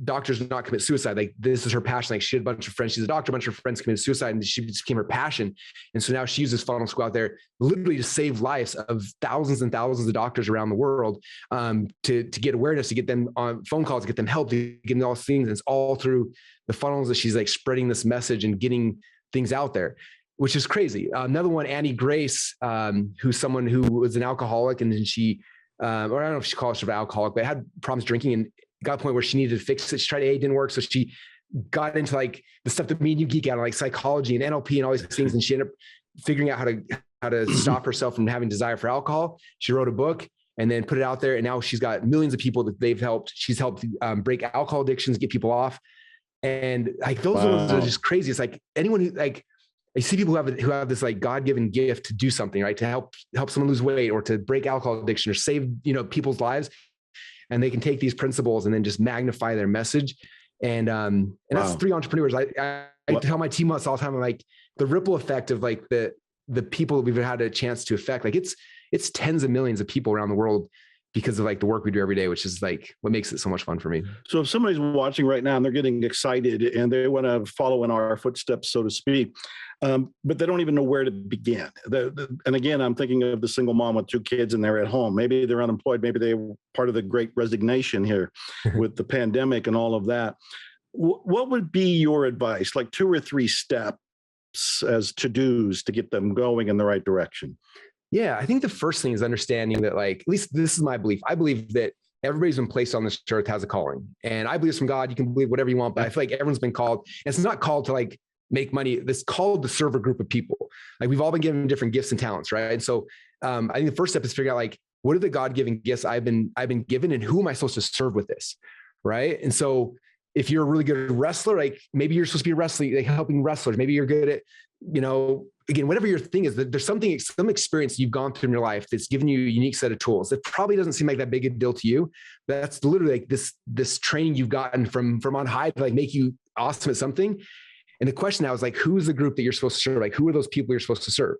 doctors not commit suicide. Like this is her passion. Like she had a bunch of friends. She's a doctor, a bunch of her friends committed suicide, and she just became her passion. And so now she uses funnels to go out there literally to save lives of thousands and thousands of doctors around the world, to get awareness, to get them on phone calls, to get them help, to get them all these things. And it's all through the funnels that she's like spreading this message and getting things out there, which is crazy. Another one, Annie Grace, who's someone who was an alcoholic, and then she, or I don't know if she calls herself an alcoholic, but had problems drinking and got to a point where she needed to fix it. She tried AA, it didn't work. So she got into like the stuff that me and you geek out on, like psychology and NLP and all these things. And she ended up figuring out how to stop herself from having desire for alcohol. She wrote a book and then put it out there. And now she's got millions of people that they've helped. She's helped break alcohol addictions, get people off. And like, those ones are just crazy. It's like anyone who like, I see people who have this like God-given gift to do something, right? To help someone lose weight, or to break alcohol addiction, or save, people's lives. And they can take these principles and then just magnify their message. And that's 3 entrepreneurs. I tell my team all the time, I'm like, the ripple effect of like the people that we've had a chance to affect, like it's tens of millions of people around the world because of like the work we do every day, which is like what makes it so much fun for me. So if somebody's watching right now and they're getting excited and they want to follow in our footsteps, so to speak, but they don't even know where to begin. And again, I'm thinking of the single mom with 2 kids and they're at home. Maybe they're unemployed. Maybe they were part of the great resignation here with the pandemic and all of that. What would be your advice, like 2 or 3 steps steps as to-dos to get them going in the right direction? Yeah, I think the first thing is understanding that, like, at least this is my belief. I believe that everybody's been placed on this earth has a calling. And I believe it's from God. You can believe whatever you want, but I feel like everyone's been called. And it's not called to like make money. It's called to serve a group of people. Like, we've all been given different gifts and talents, right? And so I think the first step is figure out, like, what are the God-given gifts I've been given, and who am I supposed to serve with this? Right. And so if you're a really good wrestler, like maybe you're supposed to be wrestling, like helping wrestlers. Maybe you're good at, again, whatever your thing is, that there's some experience you've gone through in your life that's given you a unique set of tools. That probably doesn't seem like that big a deal to you. That's literally like this training you've gotten from on high to like make you awesome at something. And the question now is like, who's the group that you're supposed to serve? Like, who are those people you're supposed to serve?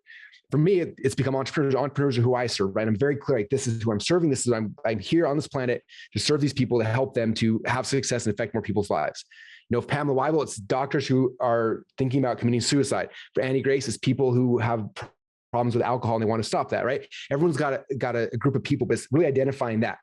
For me, it's become entrepreneurs. Entrepreneurs are who I serve, right? I'm very clear, like, this is who I'm serving. This is I'm here on this planet to serve these people, to help them to have success and affect more people's lives. For Pamela Weibel, it's doctors who are thinking about committing suicide. For Annie Grace, it's people who have problems with alcohol and they want to stop that, right? Everyone's got a group of people, but it's really identifying that.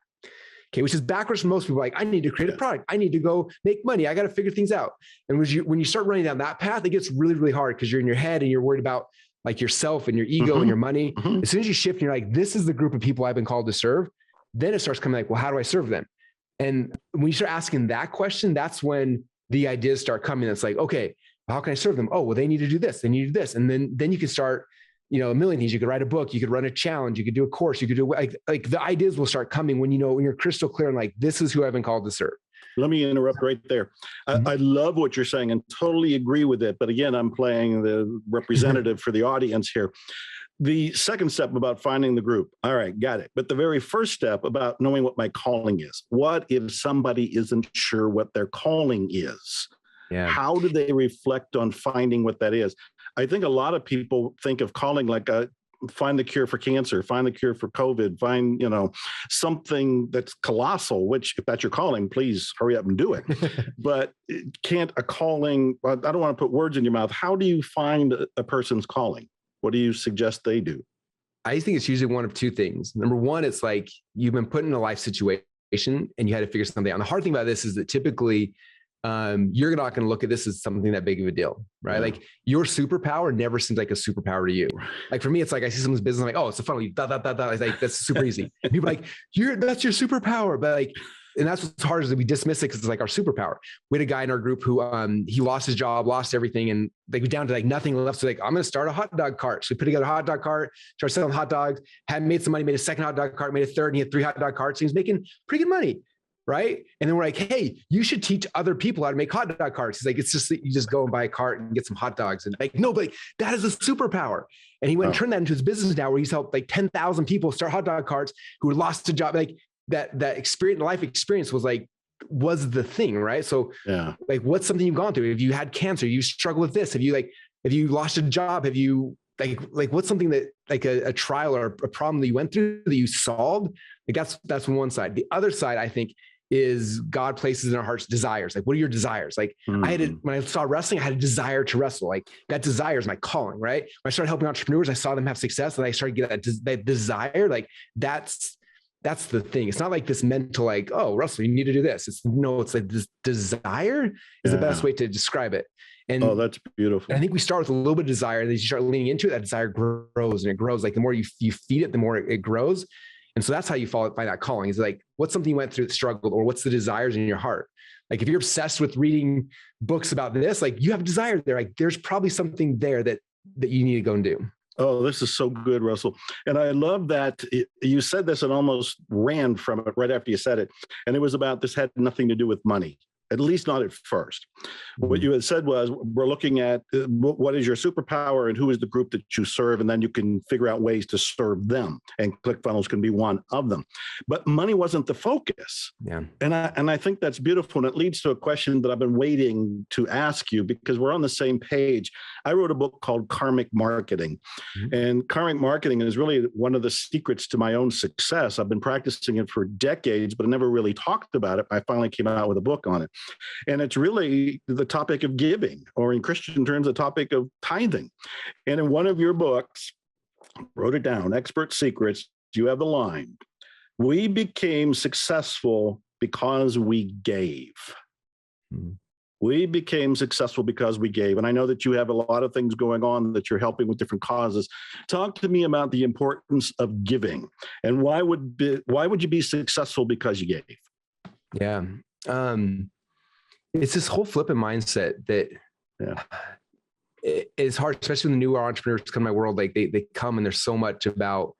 Okay, which is backwards for most people. Like, I need to create a product. I need to go make money. I got to figure things out. And when you start running down that path, it gets really, really hard because you're in your head and you're worried about like yourself and your ego and your money. As soon as you shift and you're like, this is the group of people I've been called to serve, then it starts coming like, well, how do I serve them? And when you start asking that question, that's when the ideas start coming. It's like, okay, how can I serve them? Oh, well, they need to do this. They need to do this. And then you can start, a million things. You could write a book, you could run a challenge, you could do a course, you could do like the ideas will start coming when you're crystal clear and like, this is who I've been called to serve. Let me interrupt right there. I love what you're saying and totally agree with it. But again, I'm playing the representative for the audience here. The second step about finding the group. All right, got it. But the very first step about knowing what my calling is. What if somebody isn't sure what their calling is? Yeah. How do they reflect on finding what that is? I think a lot of people think of calling like find the cure for cancer, find the cure for COVID, find, something that's colossal, which if that's your calling, please hurry up and do it. But can't a calling, I don't want to put words in your mouth. How do you find a person's calling? What do you suggest they do? I think it's usually one of two things. Number one, it's like you've been put in a life situation and you had to figure something out. And the hard thing about this is that typically you're not going to look at this as something that big of a deal, right? Yeah. Like, your superpower never seems like a superpower to you. Like, for me, it's like I see someone's business, I'm like, oh, it's a funnel. It's like, that's super easy. And people are like, that's your superpower. But like, and that's what's hard is that we dismiss it because it's like our superpower. We had a guy in our group who he lost his job, lost everything, and like we down to like nothing left. So like, I'm going to start a hot dog cart. So we put together a hot dog cart, started selling hot dogs, had made some money, made a second hot dog cart, made a third, and he had 3 hot dog carts. And he was making pretty good money. Right. And then we're like, hey, you should teach other people how to make hot dog carts. He's like, it's just, you just go and buy a cart and get some hot dogs. And like, no, but like, that is a superpower. And he went and turned that into his business now, where he's helped like 10,000 people start hot dog carts who had lost a job. Like that experience, life experience was the thing. Right. So like, what's something you've gone through? If you had cancer, you struggle with this. Have you lost a job? Have you like what's something that like a trial or a problem that you went through that you solved? Like that's one side. The other side, I think, is God places in our hearts desires. Like, what are your desires? Like when I saw wrestling, I had a desire to wrestle. Like, that desire is my calling, right? When I started helping entrepreneurs, I saw them have success and I started getting that desire. Like that's the thing. It's not like this mental, like, oh, Russell, you need to do this. It's like this desire is the best way to describe it. And that's beautiful. I think we start with a little bit of desire, and then you start leaning into it, that desire grows and it grows. Like the more you feed it, the more it grows. And so that's how you find that calling, is like, what's something you went through that struggled, or what's the desires in your heart? Like, if you're obsessed with reading books about this, like, you have desire there. Like, there's probably something there that you need to go and do. Oh, this is so good, Russell. And I love that you said this and almost ran from it right after you said it. And it was about this had nothing to do with money. At least not at first. What you had said was, we're looking at what is your superpower and who is the group that you serve, and then you can figure out ways to serve them. And ClickFunnels can be one of them. But money wasn't the focus. Yeah. And I think that's beautiful. And it leads to a question that I've been waiting to ask you, because we're on the same page. I wrote a book called Karmic Marketing. And karmic marketing is really one of the secrets to my own success. I've been practicing it for decades, but I never really talked about it. I finally came out with a book on it. And it's really the topic of giving, or in Christian terms, the topic of tithing. And in one of your books, wrote it down, Expert Secrets, you have the line, we became successful because we gave. We became successful because we gave. And I know that you have a lot of things going on that you're helping with different causes. Talk to me about the importance of giving, and why would you be successful because you gave? Yeah. It's this whole flippant mindset that it's hard, especially when the newer entrepreneurs come to my world. Like they come and there's so much about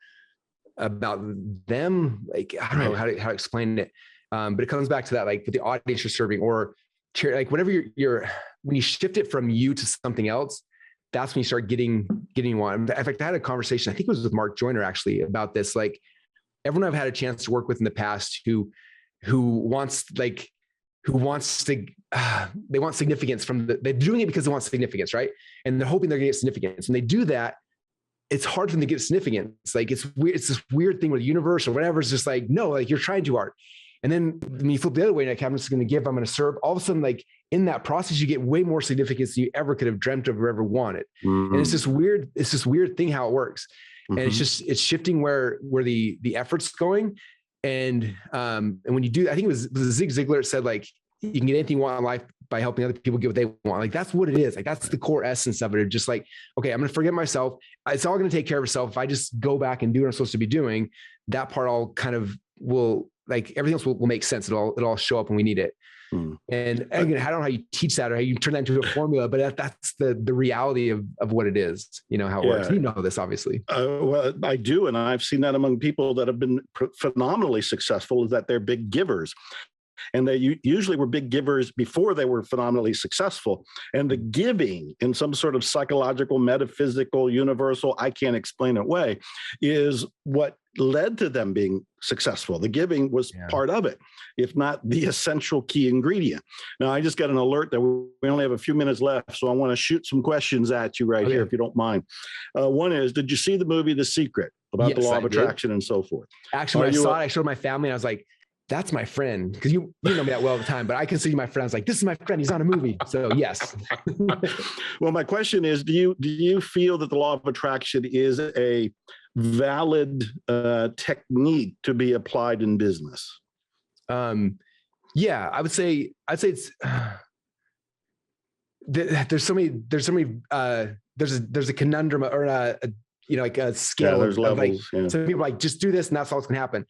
them. Like, I don't know how to explain it. But it comes back to that, like with the audience you're serving, or like whenever when you shift it from you to something else, that's when you start getting one. In fact, I had a conversation, I think it was with Joyner actually, about this. Like, everyone I've had a chance to work with in the past who wants to, they want significance they're doing it because they want significance, right? And they're hoping they're gonna get significance. And they do that, it's hard for them to get significance. Like, it's weird. It's this weird thing with the universe or whatever. It's just like, no, like, you're trying too hard. And then when you flip the other way, like, I'm just going to give, I'm going to serve, all of a sudden, like, in that process, you get way more significance than you ever could have dreamt of or ever wanted. And it's this weird thing how it works. And it's shifting where the effort's going. And when you do, I think it was Zig Ziglar that said, like, you can get anything you want in life by helping other people get what they want. Like, that's what it is. Like, that's the core essence of it. It's just like, okay, I'm going to forget myself. It's all going to take care of itself. If I just go back and do what I'm supposed to be doing, that part all kind of will, like, everything else will make sense. It'll all show up when we need it. And again, I don't know how you teach that or how you turn that into a formula, but that's the reality of what it is, how it works. You know this, obviously. Well, I do. And I've seen that among people that have been phenomenally successful, is that they're big givers. And they usually were big givers before they were phenomenally successful. And the giving, in some sort of psychological, metaphysical, universal, I can't explain it way, is what led to them being successful. The giving was part of it, if not the essential key ingredient. Now, I just got an alert that we only have a few minutes left, so I want to shoot some questions at you here, if you don't mind. One is, did you see the movie The Secret, about the law of attraction and so forth? Actually, when I saw it, I showed my family, and I was like, that's my friend. Because you know me that well at the time, but I consider you my friend. I was like, this is my friend. He's on a movie. So yes. Well, my question is, do you feel that the law of attraction is a valid technique to be applied in business? Yeah, I'd say it's, there's a conundrum or like a scale. There's levels. Like, some people are like, just do this and that's all that's gonna happen.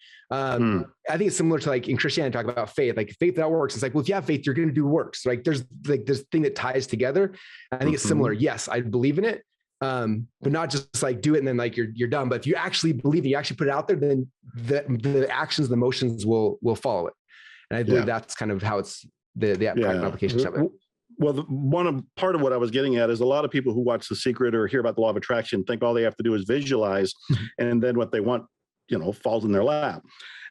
I think it's similar to, like, in Christianity, talk about faith, like faith that works. It's like, well, if you have faith, you're going to do works. Like, there's this thing that ties together. I think it's similar. Yes, I believe in it. But not just like do it and then like you're done. But if you actually believe it, you actually put it out there, then the actions, the motions will follow it. And I believe that's kind of how it's the application of it. Well, part of what I was getting at is a lot of people who watch The Secret or hear about the law of attraction think all they have to do is visualize, and then what they want, falls in their lap.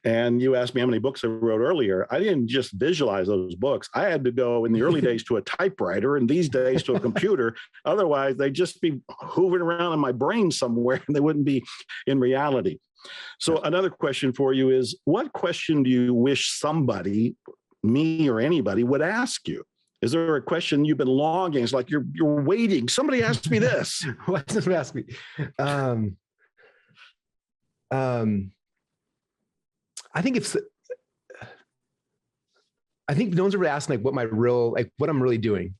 And you asked me how many books I wrote earlier. I didn't just visualize those books. I had to go in the early days to a typewriter, and these days to a computer. Otherwise, they'd just be hoovering around in my brain somewhere, and they wouldn't be in reality. So another question for you is, what question do you wish somebody, me or anybody, would ask you? Is there a question you've been longing? It's like you're waiting. Somebody asked me this. What does somebody ask me? I think no one's ever asked, like, what I'm really doing.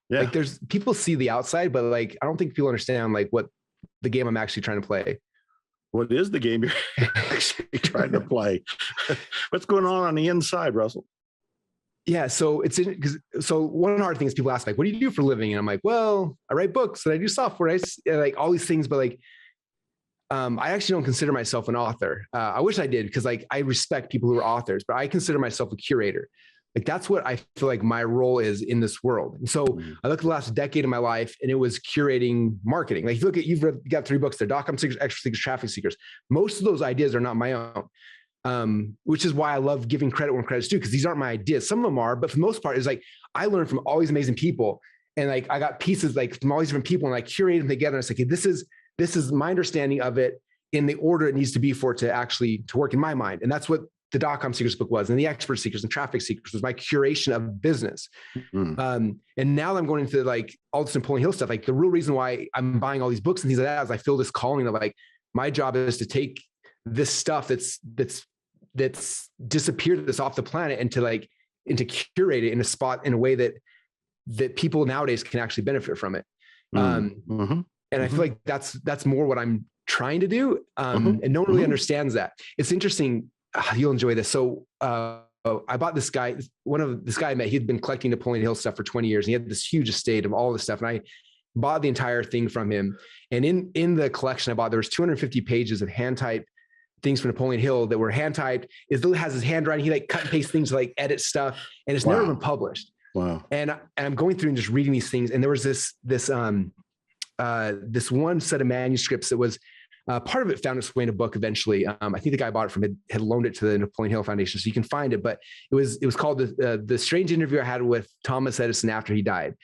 Yeah. Like, there's people see the outside, but, like, I don't think people understand, like, what the game I'm actually trying to play. What is the game you're actually trying to play? What's going on the inside, Russell? Yeah. So so one hard thing is people ask, like, what do you do for a living? And I'm like, well, I write books and I do software. Like all these things, but like, I actually don't consider myself an author. I wish I did, because like I respect people who are authors, but I consider myself a curator. Like that's what I feel like my role is in this world. And so I look at the last decade of my life, and it was curating marketing. Like you've got 3 books there: .com seekers, extra seekers, traffic seekers. Most of those ideas are not my own, which is why I love giving credit when credit's due, because these aren't my ideas. Some of them are, but for the most part, it's like I learned from all these amazing people, and like I got pieces like from all these different people, and I curated them together. And it's like, okay, this is my understanding of it in the order it needs to be for it to work in my mind. And that's what the .com seekers book was, and the expert seekers and traffic seekers was my curation of business. And now I'm going into like all this Napoleon Hill stuff. Like the real reason why I'm buying all these books and things like that is I feel this calling of like, my job is to take this stuff that's disappeared, that's off the planet, and to curate it in a spot in a way that that people nowadays can actually benefit from it. And I feel like that's more what I'm trying to do. And no one really understands that. It's interesting. You'll enjoy this. So, I bought this guy, this guy I met, he'd been collecting Napoleon Hill stuff for 20 years. And he had this huge estate of all this stuff. And I bought the entire thing from him. And in the collection I bought, there was 250 pages of hand typed things from Napoleon Hill that were hand typed. It literally has his handwriting. He like cut and paste things to like edit stuff, and it's never been published. Wow. And I'm going through and just reading these things. And there was this one set of manuscripts that was part of it found its way in a book eventually. I think the guy I bought it from had loaned it to the Napoleon Hill Foundation, so you can find it. But it was called the Strange Interview I Had with Thomas Edison After He Died.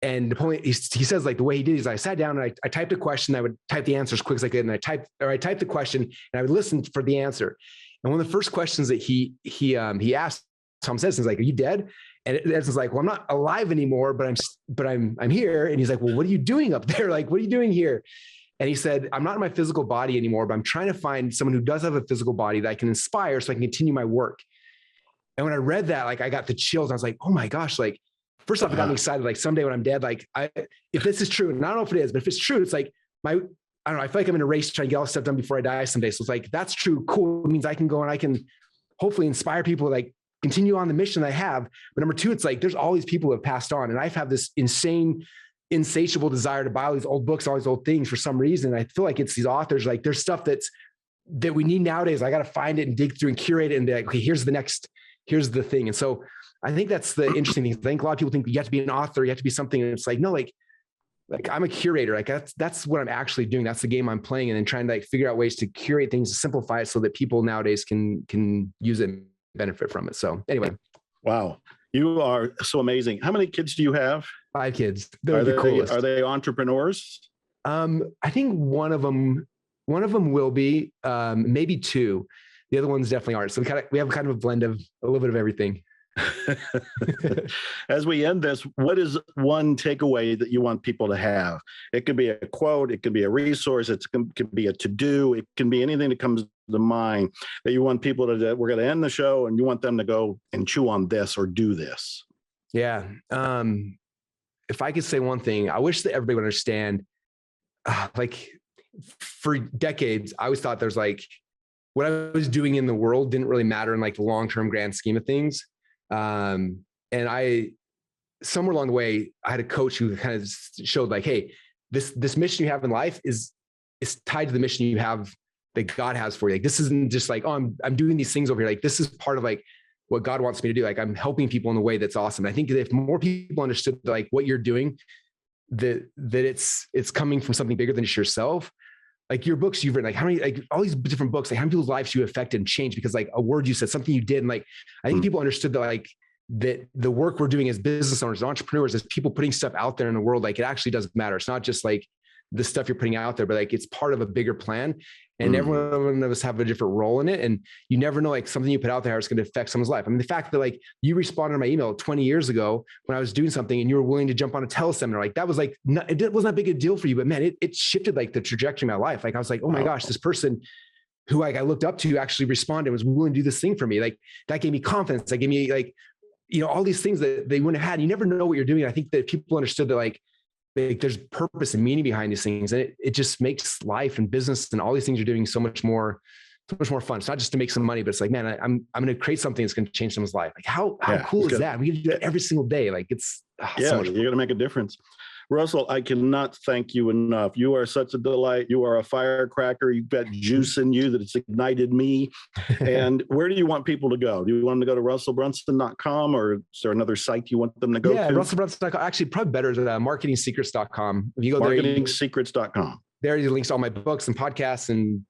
And Napoleon, he says like the way he did is I sat down and I typed a question. I would type the answer as quick as I could, and I typed the question and I would listen for the answer. And one of the first questions that he asked Thomas Edison is like, "Are you dead?" And Edison's like, "Well, I'm not alive anymore, but I'm here." And he's like, "Well, what are you doing up there? Like, what are you doing here?" And he said, "I'm not in my physical body anymore, but I'm trying to find someone who does have a physical body that I can inspire so I can continue my work." And when I read that, like I got the chills. I was like, "Oh my gosh!" Like, first off, it got me excited. Like someday when I'm dead, like if this is true, and I don't know if it is, but if it's true, it's like I don't know. I feel like I'm in a race trying to get all this stuff done before I die someday. So it's like, that's true. Cool. It means I can go and I can hopefully inspire people to like continue on the mission I have. But number two, it's like, there's all these people who have passed on, and I've had this insatiable desire to buy all these old books, all these old things for some reason. I feel like it's these authors, like there's stuff that we need nowadays. I got to find it and dig through and curate it and be like, okay, here's the thing. And so I think that's the interesting thing. I think a lot of people think you have to be an author, you have to be something. And it's like, no, like I'm a curator. Like that's what I'm actually doing. That's the game I'm playing, and then trying to like figure out ways to curate things, to simplify it so that people nowadays can use it and benefit from it. So anyway. Wow. You are so amazing. How many kids do you have? 5 kids. They're the coolest. Are they entrepreneurs? I think one of them will be, maybe 2. The other ones definitely aren't. So we have kind of a blend of a little bit of everything. As we end this, what is one takeaway that you want people to have? It could be a quote, it could be a resource, it could be a to-do, it can be anything that comes to mind that you want people to, we're going to end the show and you want them to go and chew on this or do this. Yeah. If I could say one thing, I wish that everybody would understand, like for decades, I always thought there's like, what I was doing in the world didn't really matter in like the long-term grand scheme of things. And somewhere along the way, I had a coach who kind of showed like, hey, this mission you have in life is tied to the mission you have that God has for you. Like, this isn't just like, oh, I'm doing these things over here. Like, this is part of like what God wants me to do. Like, I'm helping people in a way that's awesome. I think that if more people understood like what you're doing, that it's coming from something bigger than just yourself. Like your books you've written, like how many, like all these different books, like how many people's lives you affected and changed because like a word you said, something you did. And like, I think people understood that like that the work we're doing as business owners, entrepreneurs, as people putting stuff out there in the world, like it actually does matter. It's not just like the stuff you're putting out there, but like it's part of a bigger plan. And every one of us have a different role in it. And you never know, like something you put out there, how it's going to affect someone's life. I mean, the fact that like you responded to my email 20 years ago when I was doing something and you were willing to jump on a teleseminar, like that was like, it wasn't that big a deal for you, but man, it shifted like the trajectory of my life. Like I was like, oh my gosh, this person who like I looked up to actually responded, was willing to do this thing for me. Like that gave me confidence. That gave me like, you know, all these things that they wouldn't have had. You never know what you're doing. I think that people understood that like there's purpose and meaning behind these things. And it just makes life and business and all these things you're doing so much more fun. It's not just to make some money, but it's like, man, I'm going to create something that's going to change someone's life. Like how cool is that? We can do that every single day. Like it's so much fun. You're going to make a difference. Russell, I cannot thank you enough. You are such a delight. You are a firecracker. You've got juice in you that has ignited me. And where do you want people to go? Do you want them to go to russellbrunson.com, or is there another site you want them to go to? Yeah, russellbrunson.com. Actually, probably better is marketingsecrets.com. If you go marketingsecrets.com. There are links to all my books and podcasts, and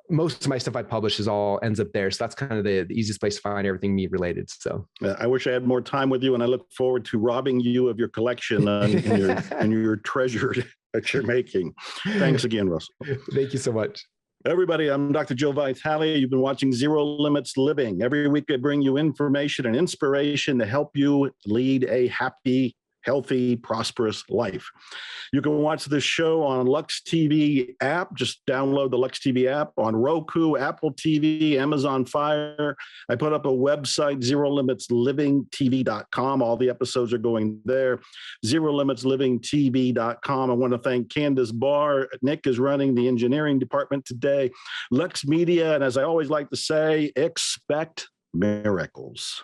most of my stuff I publish all ends up there. So that's kind of the easiest place to find everything me related. So I wish I had more time with you, and I look forward to robbing you of your collection and your treasure that you're making. Thanks again, Russell. Thank you so much. Everybody, I'm Dr. Joe Vitale. You've been watching Zero Limits Living. Every week I bring you information and inspiration to help you lead a happy, healthy, prosperous life. You can watch this show on Lux TV app. Just download the Lux TV app on Roku, Apple TV, Amazon Fire. I put up a website, ZeroLimitsLivingTV.com. All the episodes are going there. ZeroLimitsLivingTV.com. I want to thank Candace Barr. Nick is running the engineering department today. Lux Media, and as I always like to say, expect miracles.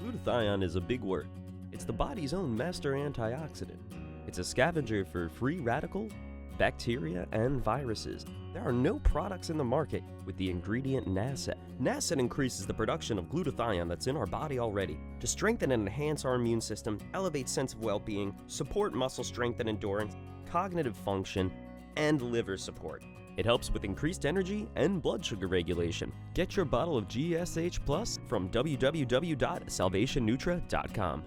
Glutathione is a big word. It's the body's own master antioxidant. It's a scavenger for free radicals, bacteria, and viruses. There are no products in the market with the ingredient NASET. NASET increases the production of glutathione that's in our body already to strengthen and enhance our immune system, elevate sense of well-being, support muscle strength and endurance, cognitive function, and liver support. It helps with increased energy and blood sugar regulation. Get your bottle of GSH Plus from www.salvationnutra.com.